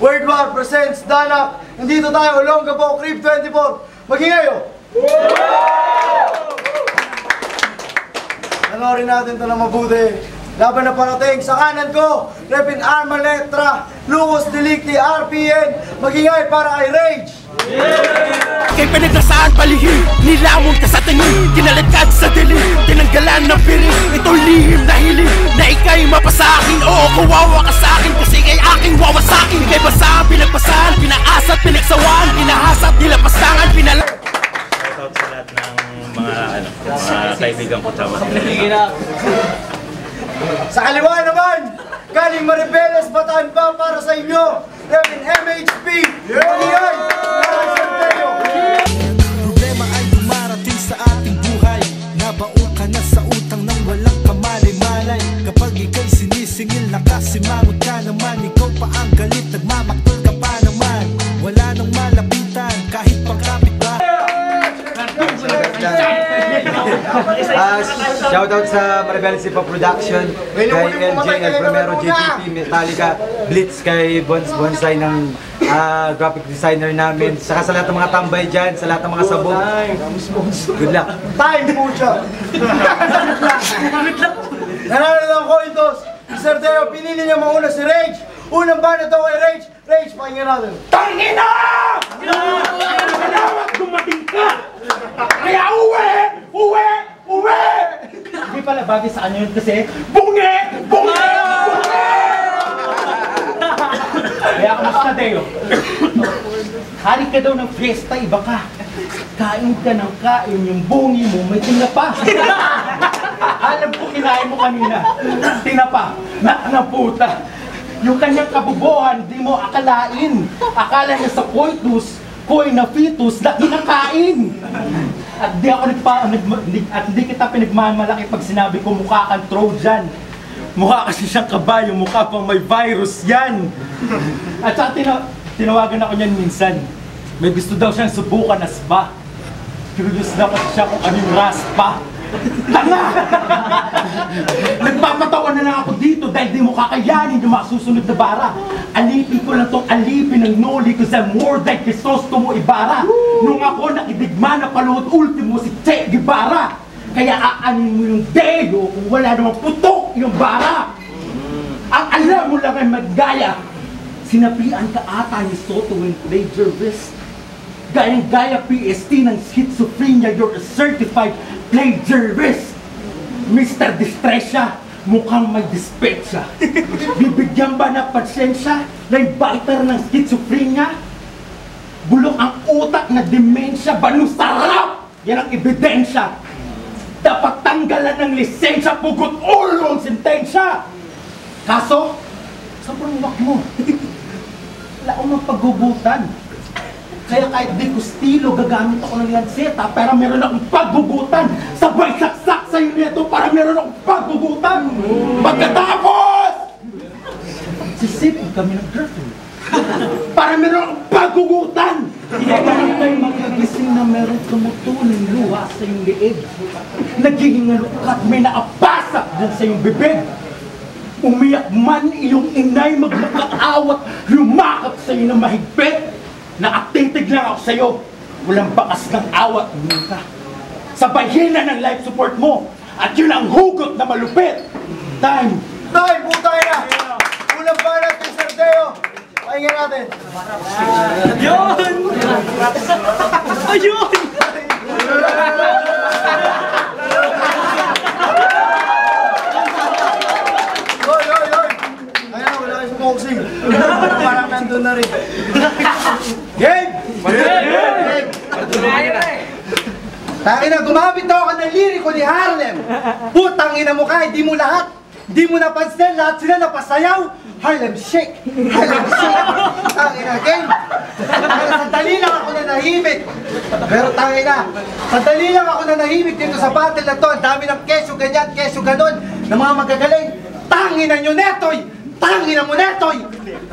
Word War presents Danak. Nandito tayo, Olongapo, Crib 24. Mag-ingayo! Panorin natin ito na mabuti. Laban na parating sa kanan ko, Repin Arma Letra, Lucas Delicti, RPN, mag-ingay para kay Rage! Kay pinaglasaan palihim, nilamog ka sa tingin, kinalatag sa dilim, tinanggalan ng piring. Ito'y lihim na hiling, na ika'y mapasakin. Oo, kawawa ka sa akin, kasi kay aking wawasakin. Kay basahan, pinagpasahan, pinaasat, pinagsawaan, pinahasat, nilapastangan, pinala. Shoutout sa lahat ng mga kaibigan ko tawag. Sa kaliwa naman, galing Maribeles, Bataan pa para sa inyo, Repin MHP, mag-ingay! Problema ay dumarating sa ating buhay. Nabaon ka na sa utang nang walang kamalay-malay. Kapag ika'y sinisingil, nakasimangot ka naman. Ikaw pa ang galit, nagmamaktal ka pa naman. Wala nang malapitan, kahit pangkapit ba. Shoutout sa Maribeles Hip Hop Production, kay LJ, El Primero, JPP, Metallica, Blitz, kay Bonsai ng graphic designer namin, saka sa lahat ng mga tambay dyan, sa lahat ng mga sabog. Good luck! Time po siya! Nanalo ng Cointos, Mr. Deo, pinili niya mauna si Rage. Unang ba na ito kay Rage? Rage, pakinggan natin. Tangina! Pinawag dumating ka! Kaya uwi! Uwi! Uwi! Hindi pala bagay sa kanya yun kasi bungi! Bungi! Bungi! Kaya kamusta Deo? Hari ka daw ng fiesta, iba ka. Kain ka ng kain, yung bungi mo may tinapa. Alam ko kinain mo kanina. Tinapa. Naputa. Yung kanyang kabubuhan, di mo akalain. Akala niya sa coitus, koy na fetus na kinakain. At di kita pinagmamalaki pag sinabi ko mukha kang Trojan. Mukha kasi siyang kabayo, mukha pang may virus yan. At saka tinawagan ako niyan minsan. May gusto daw siyang subukan na spa. Curious daw kasi siya kung anong raspa. Tanga! Nagpapatawa na lang ako dito dahil di mo kakayanin yung mga susunod na bara. Alipin ko lang tong alipin ng noli kasi I'm more than Crisostomo Ibarra. Nung ako nakidigma na paluhod ultimo si Che Guevara. Kaya aanin mo yung Deo kung wala namang putok yung bara. Ang alam mo lang ay maggaya. Sinapian ka ata ni Soto when played Jervis. Gayang-gaya PST ng schizophrenia, you're a certified plagiarist. Mr. Distresya, mukhang may dispetsya. Bibigyan ba na pasyensya ng biter ng schizophrenia? Bulok ang utak na demensya, banu sarap! Yan ang ebidensya. Dapat tanggalan ng lisensya, pugot ulo ang sentensya. Kaso, sobrang wak mo. Wala akong paggugutan. Kaya kahit di ko estilo, gagamit ako ng lanseta, pero meron akong paggugutan. Sabay saksak sa'yo nito para meron akong paggugutan. Pagkatapos, sisipin kami ng girlfriend. Para meron akong paggugutan. Parang tayo magagising na meron tumutuloy luha sa iyong liig. Nagiging nalukat, may naapasak dyan sa iyong bibig. Umiyak man iyong inay, magmakakawat, lumakap sa iyo na mahigpit. Nakatitig lang ako sa'yo. Walang bakas ng awat. Ka. Sabay hina ng life support mo. At yun ang hugot na malupit. Time. Time po tayo na! Unang ba natin, Sir Deo? Pakinggan natin. Ayun! Ayun! Hoy! Ayan na, wala kayo sa boxing. Parang nandun na rin. Game! Game! Tangina, gumamit daw ka ng liriko ni Harlem. Putang ina mo ka, hindi mo lahat. Hindi mo napansin, lahat sila napasayaw. Harlem Shake! Harlem Shake! Tangina, game! Sandali lang ako na nahimik. Pero tangina, sandali lang ako na nahimik dito sa battle na to. Ang dami ng kesyo ganyan, kesyo ganon, ng mga magagaling. Tangina nyo, Netoy! Tangina mo, Netoy!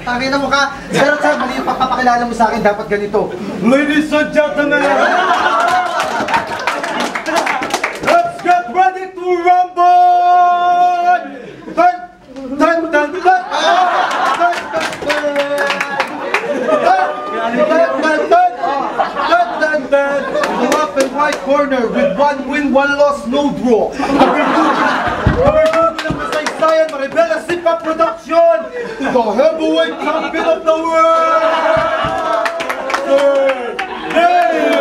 Tangina mo ka. Pero sir, mali yung pagpapakilala mo sa akin, dapat ganito. Ladies and gentlemen! Let's get ready to rumble! Dun, dun, dun, dun! Dun, dun, dun! corner with 1 win, 1 loss, no draw. Kaberdugo ng kasaysayan, Maribela Sipa Production, the heavyweight champion of the world! Sir Dale!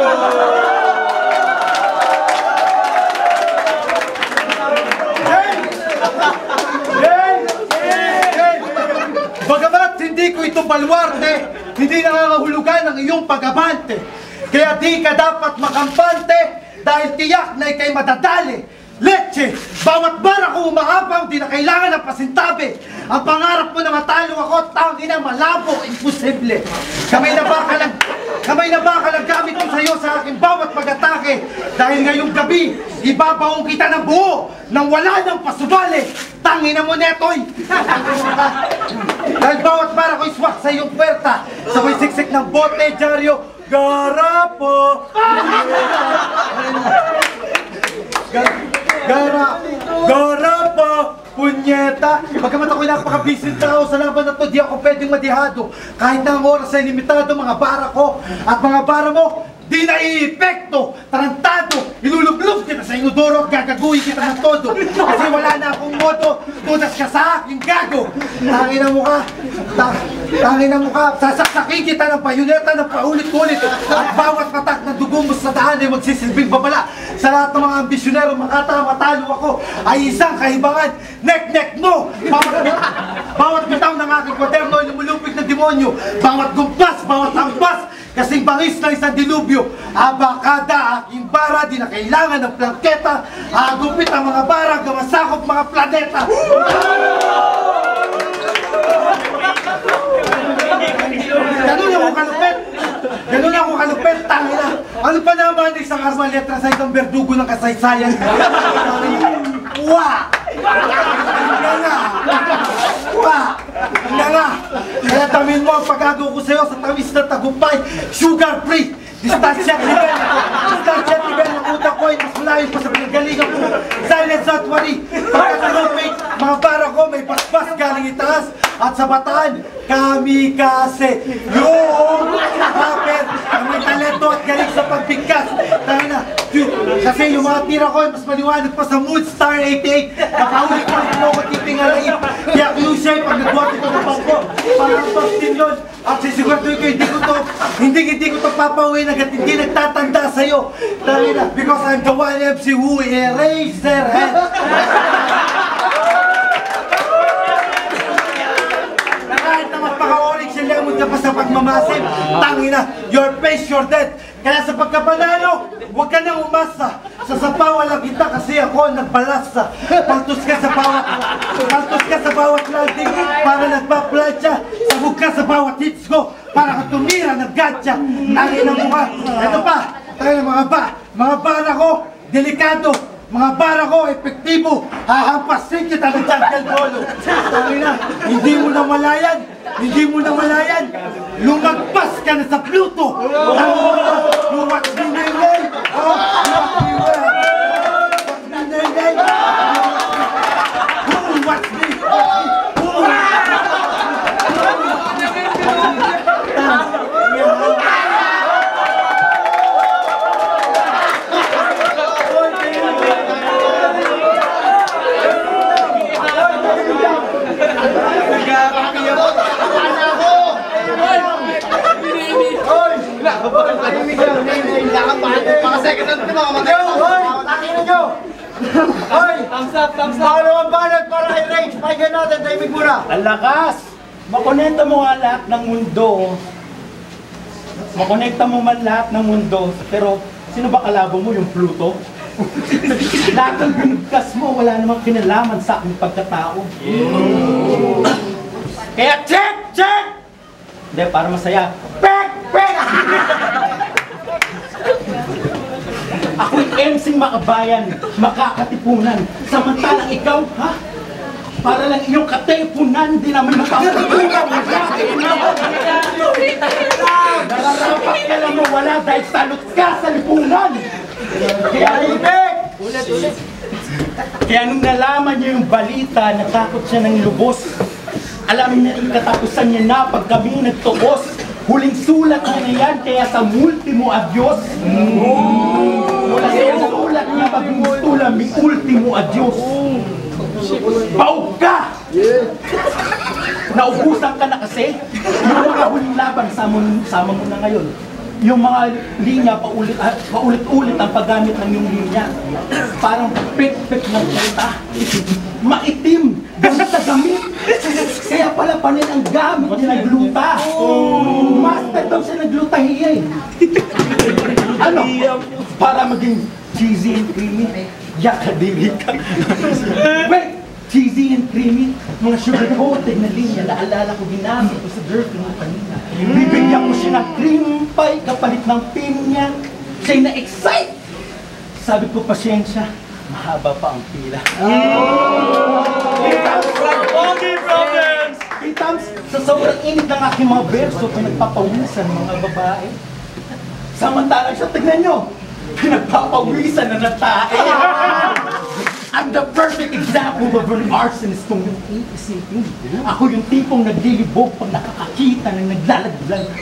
Bagamat hindi ko ito balwarte, hindi nakakahulugan ang iyong pag-abante. Kaya di ka dapat makampante dahil tiyak na ikay madadali. Leche, bawat bara ko umahabang, di na kailangan ng pasintabi. Ang pangarap mo na matalo ako, tangina malabo, imposible. Kamay na ba ka gamit ko sa'yo sa aking bawat pag-atake? Dahil ngayong gabi, ibabaong kita ng buo nang wala ng pasubali. Tangina mo netoy! Dahil bawat bara ko'y swak sa iyong puwerta. Sabay siksik ng bote, dyaryo, garapo! Garapa! Punyeta! Pagkamat ako'y napaka-busy tao sa laban na to, di ako pwedeng madihado. Kahit na ang oras ay limitado, mga bara ko at mga bara mo, di naiipekto, tarantado, ilulublog kita sa inodoro at gagaguhin kita ng todo. Kasi wala na akong modo, tunas ka sa aking gago. Tangina mo ka, sasaksakin kita ng bayoneta ng paulit-ulit. At bawat patak ng dugo mo sa daan ay magsisilbing babala. Sa lahat ng mga ambisyonero, matalo ako ay isang kahibangan. Nek-nek mo! Bawat bitaw ng aking kwaterno ay lumulupig na demonyo. Bawat gumpas, bawat hampas, kasing bangis na isang dilubyo. Abakada, aking bara, di na kailangan ng plangketa. Agupit ang mga bara, gamasakop mga planeta. Ganun ako kalupet, tangina. Ano pa naman isang arma letra sa isang berdugo ng kasaysayan? Wah! Nga! Kaya tamin mo ang pagagawa ko sa'yo sa tamis na tagumpay. Sugar free! Distansya tibel ng utak ko ay mas malayo pa sa pinagalingan ko. Silence at worry. Pagkakaroon mga para ko may paspas galing itaas. At sa bataan, kamikaze. Yung paper na may talento at galing sa pagbigkas. Kasi yung mga tira ko ay mas maliwanag pa sa Mood Star 88. Nakaulit-ulit mo ko tipingalain. Kaya klusya ay pag nagbuhat ito ng bangko. Parang pastin yun. At sisiguraduhin ko, hindi ko to papawin hanggat hindi nagtatanda sa'yo. Because I'm the one MC who erased their head. Kahit na magpaka-orig siya lemon ka pa sa pagmamasin, tangina, your face, your death. Kaya sa pagkapanalo, huwag ka nang umasa. Sa sapawa lang kita kasi ako nagbalasa. Paltos ka sa bawat landing para nagpa-plancha. Sabog ka sa bawat hits ko para ka tumira ng gatcha. Tangina mo ka. Ito pa, mga bara ko, delikado. Mga bara ko, epektibo. Hahampasin kita ng jungle bolo. Tangina, hindi mo na malayan. Lumagpas ka na sa Pluto. Luwag ninay. Thumbs up! Paano ang banat para i-rage? Pakinggan natin, David Mura. Ang lakas! Makonekta mo nga lahat ng mundo. Pero sino ba kalabo mo? Yung Pluto? Lahat ng binigkas mo, wala namang kinalaman sa aking pagkatao. Kaya check! Hindi, para masaya. Pek! Ako'y MC makabayan, makakatipunan. Samantalang ikaw, ha? Para lang iyong katipunan, di namin makakatipunan. Nararapat ka lang mo wala dahil salot ka sa lipunan. Kaya nung nalaman niya yung balita, natakot siya ng lubos. Alam niya yung katapusan niya na pag kami nagtukos. Huling sulat niya na yan, kaya sa multimo adios. Mula sa mga pagmutula, may ultimo adios. Baog ka! Naubusan ka na kasi. Yung mga huling laban, sama mo na ngayon. Yung mga linya, paulit-ulit ang paggamit ng yung linya. Parang pit-pit ng puta. Maitim, gamit na gamit. Kaya pala panin ang gamit niya ng gluta. Master daw siya ng glutahiya eh. Ano? Para maging cheesy and creamy. Yakadiri ka. Wait! Cheesy and creamy, mga sugar-coated na linya, naalala ko ginamit ko sa girlfriend mo kanina. Bibigyan ko siya ng cream pie kapalit ng pinya. Siya'y na-excite! Sabi ko, pasyensya, mahaba pa ang pila. Itams, sa sobrang init ng aking mga verso, pinagpapawisan mga babae. Samantalang siya, tignan nyo, pinagpapawisan na natae. I'm the perfect example of an arsonist kung iisipin. Ako yung tipong naglilibog pag nakakakita ng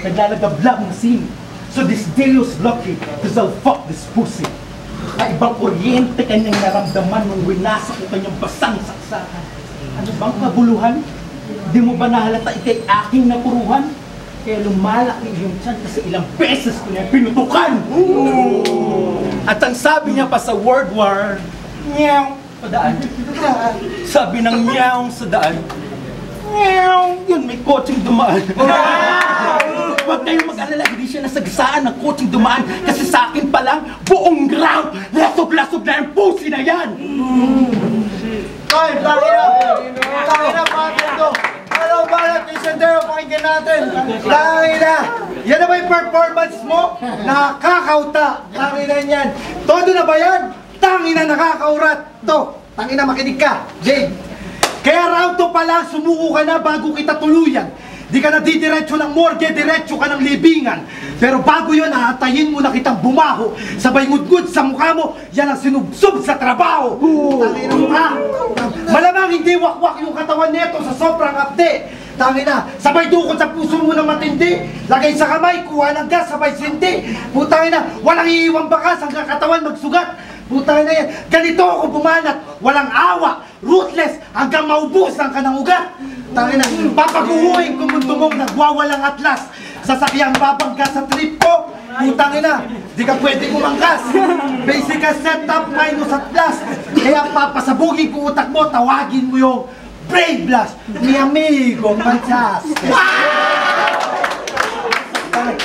naglalagablag na scene. So this day was lucky because I'll fuck this pussy. Kaibang kuryente kanyang naramdaman nung winasa ko kanyang basang saksakan. Ano bang kabuluhan? Di mo ba nahalata ikay aking napuruhan? Kaya lumalaki yung tiyan kasi ilang beses ko niya pinutukan. At ang sabi niya pa sa World War, meow, padaan. Sabi ng meow sa daan, meow, yun may kotseng dumaan. Huwag kayong mag-alala, hindi siya nasagasaan ng kotseng dumaan kasi sa akin pa lang, buong ground, lasog-lasog na yung pussy na yan. Ay, tangina, bakit ito? Ano ba natin sa Dero, pakinggan natin? Tangina, yan na ba yung performance mo? Nakakauta, tangina yan. Todo na ba yan? Tangina, nakakaurat. To, tangina, makinig ka, Jade. Kaya round to pa lang, sumuko ka na bago kita tuluyan. Di ka na didiretso ng morgue, diretso ka ng libingan. Pero bago yun, aatayin mo na kitang bumaho. Sabay ngudngud sa mukha mo, yan ang sinubsob sa trabaho. Tangina mo ka. Malamang hindi wakwak yung katawan neto sa sobrang apde. Tangina, sabay dukot sa puso mo na matindi. Lagay sa kamay, kuha ng gas, sabay sindi. Putangina, walang iiwang bakas hanggang katawan magsugat. Putangina yan, ganito ako bumanat, walang awa, ruthless, hanggang maubusan ka ng ugat. Tangina, papaguhuin kung mundo mong nagwawalang atlas. Sasakyang babangga sa trip ko. Putangina, di ka pwede kumangkas. Basic ka setup minus at plus. Kaya papasabugin ko utak mo, tawagin mo yung Brave Blast, mi amigo, fantastic.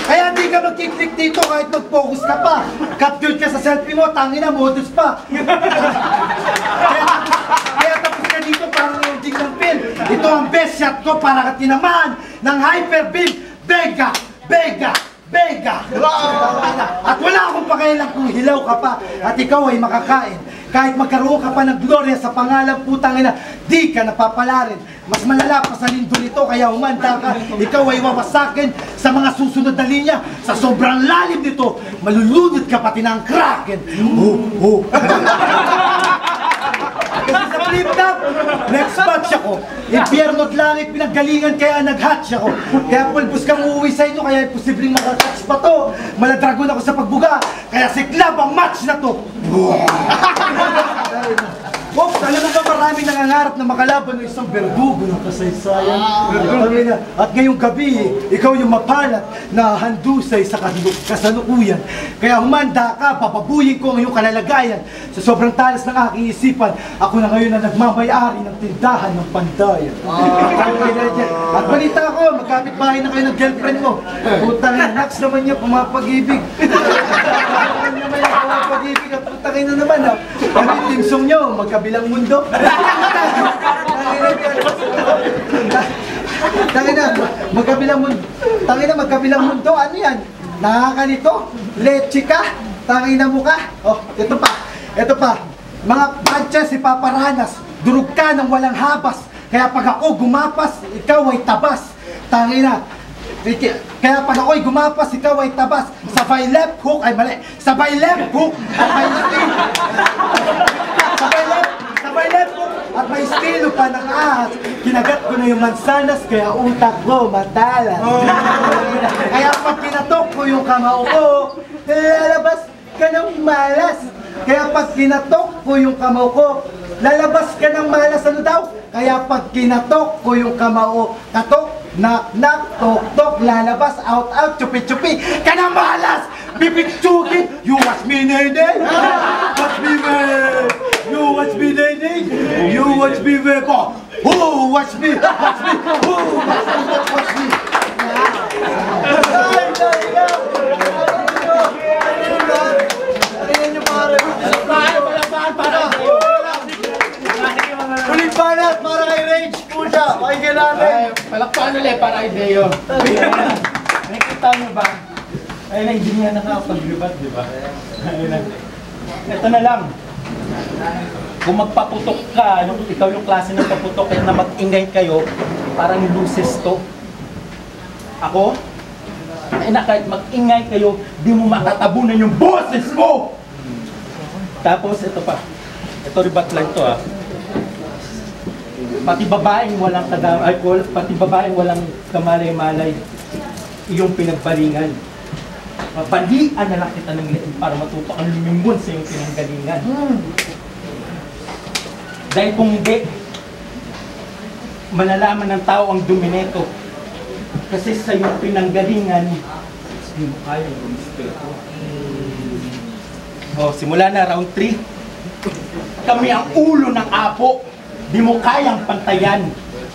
Kaya di ka magkiklik dito kahit mag-focus ka pa. Captured ka sa selfie mo, tangina, modus pa. Kaya tapos ka dito parang ending ng film. Ito ang best shot ko para ka tinamaan ng hyper beam. Bega! Bega! Bega! At wala akong pakialam kung hilaw ka pa at ikaw ay makakain. Kahit magkaroon ka pa ng gloria sa pangalan putangina, di ka napapalarin. Mas malala pa sa lindol ito, kaya humanda ka. Ikaw ay wawasakin sa mga susunod na linya. Sa sobrang lalim nito, malulunod ka pati ng kraken. Kasi sa flip top, next batch ako. Impyerno't langit, pinaggalingan kaya nag-hatch ako. Kaya pulbos kang uuwi sa inyo, kaya posibleng makakatch pa to. Maladragon ako sa pagbuga, kaya siklab ang match na to. Oops, alam mo ba maraming nangangarap na makalaban ng isang berdugo ng kasaysayan? At ngayong gabi, ikaw yung mapalat na handusay sa kasalukuyan. Kaya humanda ka, papabuyin ko ang iyong kalalagayan. Sa sobrang talas ng aking isipan, ako na ngayon na nagmamayari ng tindahan ng pandayan. At balita ko, magkapit-bahay na kayo ng girlfriend mo. Putang na, Nax naman niya, pumapag-ibig. Pumapag-ibig at putangin na naman. Ang timsong niyo, magkabilang mundo. Tangina, magkabilang mundo. Tangina, magkabilang mundo. Ano yan? Nakakanito? Leche ka? Tangina mo ka? Oh, ito pa. Ito pa. Mga pancha si Paparanas. Durug ka ng walang habas. Kaya pag ako gumapas, ikaw ay tabas. Tangina. Kaya pag ako'y gumapas, ikaw ay tabas. Sabay left hook, ay mali. Sabay left hook at may steel. Sabay left hook at may stilo pa ng ahas. Kinagat ko na yung mansanas, kaya utak ko matalas. Kaya pag kinatok ko yung kamao ko, lalabas ka ng malas. Kaya pag kinatok ko yung kamao ko, lalabas ka ng malas, ano daw? Kaya pag kinatok ko yung kamao, katok, knock, knock, tok, tok, lalabas, out, out, chupi, chupi, ka ng malas! Pipitsukin! You watch me, nene! Watch me, man! You watch me, nene! You watch me, Beko! Oh, watch me! Watch me! Oh, watch me! Ay, talaga! Tingnan nyo, pare! Uling banat para kay Rage! Pusa! Pakinggan natin! Palakpakan ulit para kay Deo. Nakikita nyo ba? Ayun na, hindi nga nakakapag-ribat, di ba? Ayun na. Ito na lang. Kung magpaputok ka, ikaw yung klase ng paputok, kaya na mag-ingay kayo, parang loses to. Ako? Ay na, kahit mag-ingay kayo, di mo makatabunan yung boses mo! Tapos, ito pa. Ito ribat lang to, Pati babaeng walang pati babaeng walang kamalay-malay, iyong pinagbalingan. Mabalian na lang kita ng liit para matuto ang lumingon sa iyong pinanggalingan. Dahil kung hindi, malalaman ng tao ang dumineto. Kasi sa iyong pinanggalingan, hindi mo kayang gumispeto. Simula na, round 3. Kami ang ulo ng apo. Di mo kayang pantayan.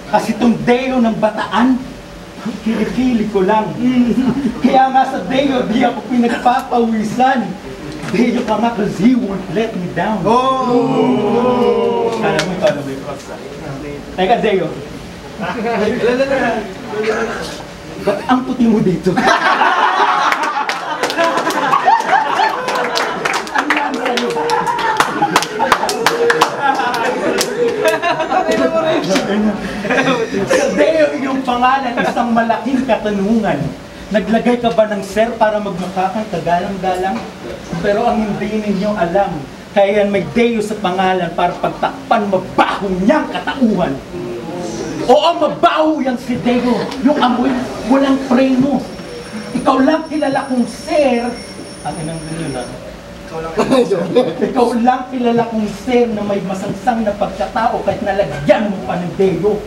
Kasi itong Deo ng Bataan, kilikili ko lang. Kaya nga sa Deo, di ako pinagpapawisan. Deo ka nga cause he won't let me down. Kala mo yung cross. Teka, Deo. Ba't ang puti mo dito? Ano yan sa'yo? Sa Deo, iyong pangalan, isang malaking katanungan. Naglagay ka ba ng sir para magmukha kang kagalang-galang? Pero ang hindi ninyo alam, kaya yan may Deo sa pangalan para pagtakpan mabaho niyang katauhan. Oo, mabaho yan si Deo. Yung amoy, walang preno. Ikaw lang kilala kong sir. Ang inang ganyan na. Ikaw lang kilala kong sir na may masangsang na pagkatao kahit nalagyan mo pa ng Deo.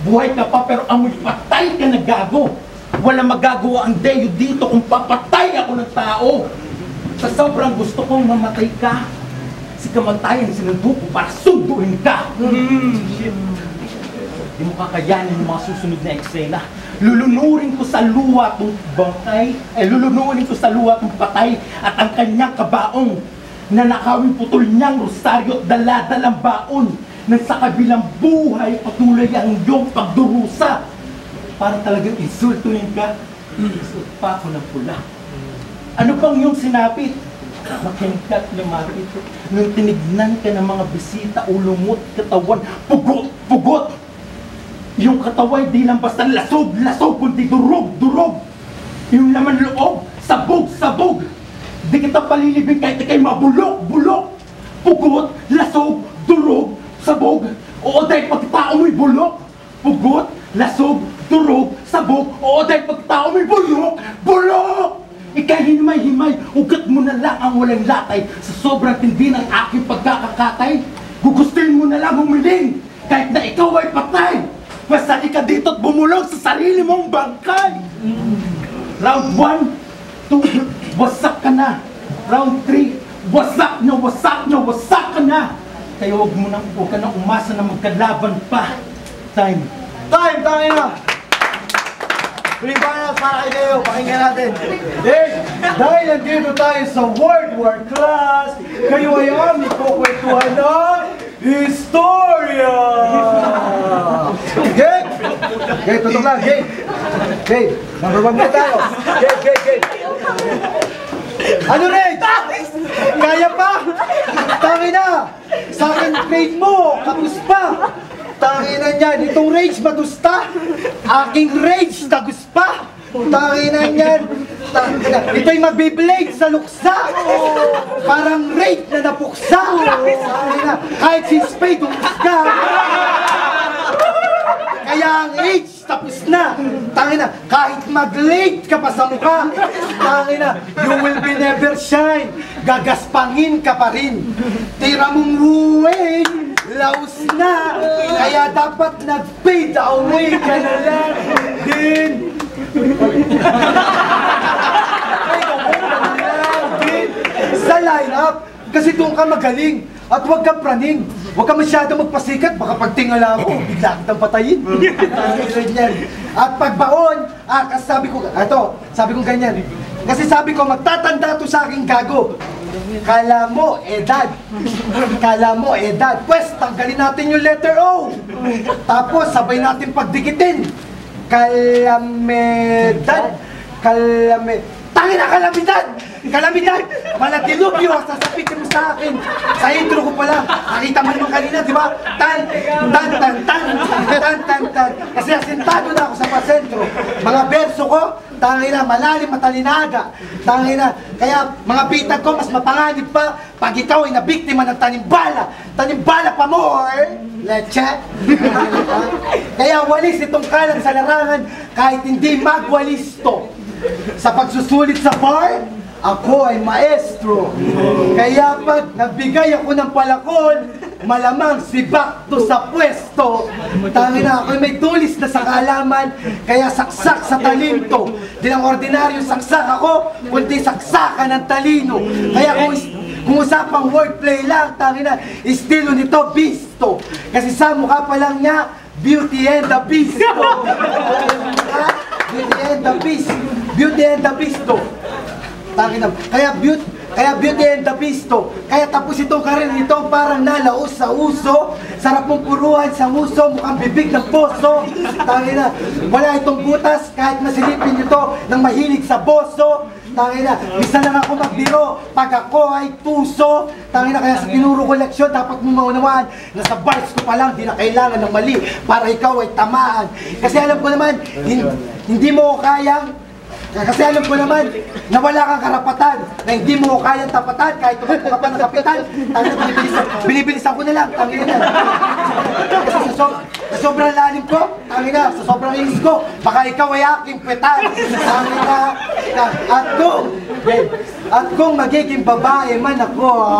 Buhay ka pa pero amoy patay ka na gago. Wala magagawa ang Deo dito kung papatay ako ng tao. Sa sobrang gusto kong mamatay ka, si kamatayan sinundo ko para sunduin ka. Di mo kakayanin yung mga susunod na eksena. Lulunurin ko sa luwa itong bangkay, lulunurin ko sa luwa itong patay at ang kanyang kabaong na nakawin putol niyang rosaryo at daladalang baon nang sa kabilang buhay patuloy ang iyong pagdurusa. Para talagang insultuhin ka, iisult pa ako ng pula. Ano bang iyong sinapit? Makingkat lumapit. Nung tinignan ka ng mga bisita, ulumot, katawan, pugot, pugot. Yung kataway di lang basta lasog, lasog, kundi durog, durog. Yung laman loob, sabog, sabog. Di kita palilibing kahit ikay mabulok, bulok. Pugot, lasog, durog, sabog. Oo, dahil pagkatao mo'y bulok. Pugot, lasog, durog, sabog. Oo, dahil pagkatao mo'y bulok, bulok. Ikay himay-himay, ugat mo na lang ang walang latay. Sa sobrang tindi ng aking pagkakakatay, gugustuhin mo na lang humiling kahit na ikaw ay patay. Masali ka dito at bumulog sa sarili mong bangkay. Round 1, 2, wasak ka na. Round 3, wasak na, wasak na, wasak ka na. Kaya huwag ka na umasa na magkalaban pa. Time. Time! Tangin na! Uling banat para kay Deo, pakinggan natin. Dahil nandito tayo sa World War class, kayo ay aming kukwentuhan ng Historia! Game! Game, tutok lang, game! Game, number 1 na tayo. Game, game, game! Ano rin? Kaya pa! Tangin na! Sa akin grade mo, tapos pa! Tanginan yan, itong rage madusta. Aking rage tagus pa. Tanginan yan. Ito'y mabiblade sa luksa. Parang rage na napuksa. Tangina, kahit si Spade umus ka. Kaya ang age, tapos na. Tangina, kahit mag-late ka pa sa mukha, tangina, you will be never shine. Gagaspangin ka pa rin. Tira mong ruway, laos na. Kaya dapat nag-fade away ka na lang din. Sa line-up, kasi doon ka magaling. At huwag kang praning. Huwag kang masyado magpasikat. Baka pagtingala mo, bigla kitang patayin. At pagbaon, sabi ko ganyan. Kasi sabi ko, magtatanda to sa aking gago. Kala mo, edad. Kala mo, edad. Pwes, tanggalin natin yung letter O. Tapos, sabay natin pagdikitin. Kalamidad. Tangina, kalamidad! Kalamidad! Malatilubyo! Sasapitin mo sa akin! Sa intro ko pala, nakita mo naman kanina, di ba? Tan! Kasi asintado na ako sa pasentro. Mga verso ko, tangina, malalim matalinaga. Tangina, kaya mga bitag ko, mas mapanganib pa pag ikaw ay nabiktima ng tanimbala. Tanimbala pa more! Leche! Kaya walis itong kalat sa larangan kahit hindi magwalis to. Sa pagsusulit sa bar, ako ay maestro. Kaya pag nagbigay ako ng palakol, malamang si Bakto sa pwesto. Tangina, ako'y may tulis na sa kaalaman, kaya saksak sa talento. Di lang ordinaryo saksak ako, kundi saksakan ng talino. Kaya kung usapang wordplay lang, tangina, estilo nito, bisto. Kasi sa mukha pa lang niya, Beauty and the Beast. Beauty and the Beast. Beauty and the Beast to. Kaya Beauty and the Beast to. Kaya tapos itong karir ito parang nalaos sa uso. Sarap mong puruhan sa muso, mukhang bibig ng poso. Tangina, wala itong butas kahit masilipin nito ng mahilig sa boso. Tangina, isa lang ako magbiro pag ako ay tuso. Tangina, kaya sa tinuro ko leksyon, dapat mo maunawaan na sa bars ko pa lang, di na kailangan ng mali para ikaw ay tamaan. Kasi alam ko naman, hindi mo kayang Kasi alam ko naman na wala kang karapatan, na hindi mo kayang tapatan kahit tumakbo ka pa ng kapitan. Binibilisan ko na lang, tangin na. Kasi sa sobrang lalim ko, tangin na, sa sobrang inis ko, baka ikaw ay aking petan. Tangin na. At kung magiging babae man ako,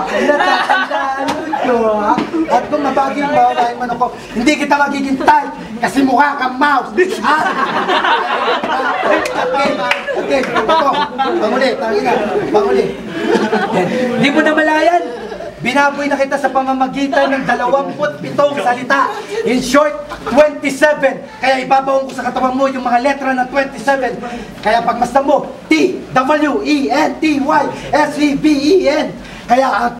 natatandaan ko, at kung magiging babae man ako, hindi kita magiging type kasi mukha kang mouse. Okay, ito, panguli, tangina, panguli. Hindi mo na malayan, binaboy na kita sa pamamagitan ng 27 salita. In short, 27. Kaya ibabaon ko sa katawan mo yung mga letra ng 27. Kaya pagmasdan mo, T-W-E-N-T-Y-S-E-B-E-N. Kaya ang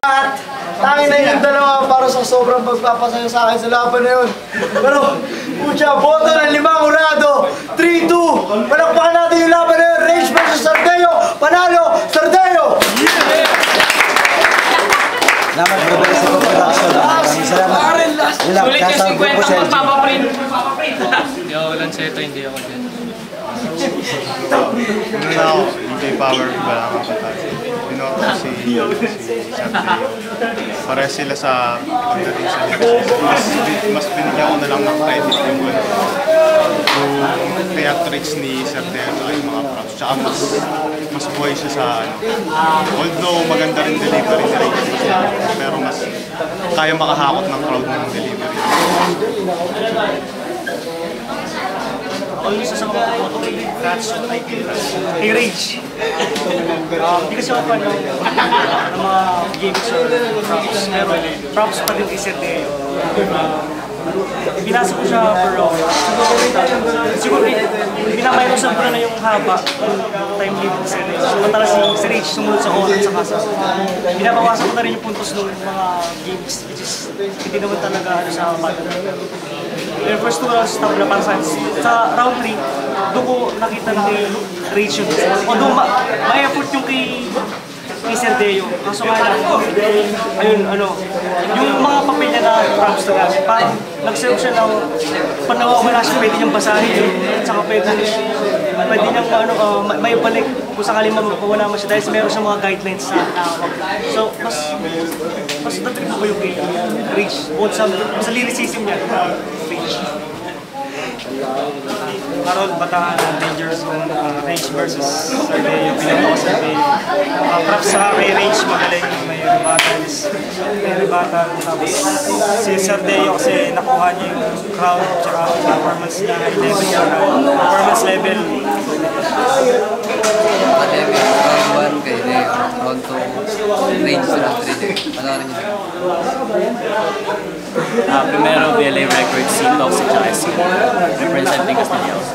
tangin na yung dalawa para sa sobrang pagpapasayo sa akin sa laban na yun. Pero, pucha, boto ng 5 urado, 3-2. Palakpakan natin yung laban na yun. Rage versus Sardeo. Panalo, Sardeo! Salamat, brother, sa production. Salamat. Sulit yung 50 Sergio. magpapaprint. Hindi ako lang sa ito, hindi ako dyan. Ano na ako, DJ Power, wala kang patay. Binoto ko si Sardeo. Pares sila sa pagdating sa mas binigyan ko na lang ng credit yung theatrics ni Sardeo at yung mga props. Tsaka mas buhay siya sa although maganda rin delivery na rin, pero mas kaya makahakot ng crowd ng delivery. Ako yung isa sa mga reaction ay kay Rage. Hindi kasi ako fan ng mga gimmicks or props, pero props pa din kay Sardeo. Binasa ko siya per hour. Siguro pinamay ko sa na yung haba, time limit ni Sardeo. So matalas si Rage sumunod sa oras sa kasa. Binabawasan ko na rin yung puntos ng mga gimmicks, which is hindi naman talaga sa banda. Yung first 2 rounds, tabla para sa round 3, doon ko nakita na kay Rage yun. Although may effort yung kay Sardeo. Kaso nga lang, ayun, yung mga papel niya na props na gamit, parang nag-serve siya ng panawawala siya, pwede niyang basahin yun, saka pwede niyang may balik kung sakali mawala mo siya dahil meron siyang mga guidelines sa nakakapag. So, mas natrip ko yung kay Rage, both sa lyricism niya, Rage. Harold Bataan, Danger Zone, Rage versus Sardeo, pinabawa ko Sardeo. Props sa kay Rage, magaling, may rebuttal. Tapos si Sardeo kasi nakuha niya yung crowd, tsaka performance niya, performance level. Academic, round 1 kay Leo, round 2, Rage round 3 din. Panoorin niyo. Primero, BLA Records, si Toxic at si representing Castellanos.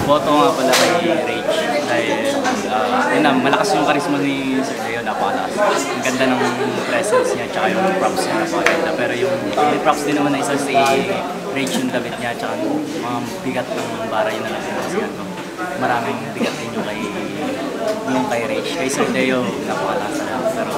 Boto nga pala kay Rage dahil yun na, malakas yung karisma ni Sir Leo, napakalakas. Ang ganda ng presence niya tsaka yung props niya napakaganda. Pero yung props din naman na isa si Rage yung damit niya tsaka mga bigat ng bara yun na lang kasi maraming bigat din yung kay Rage. Kay Sir Leo, napakalakas na lang. Pero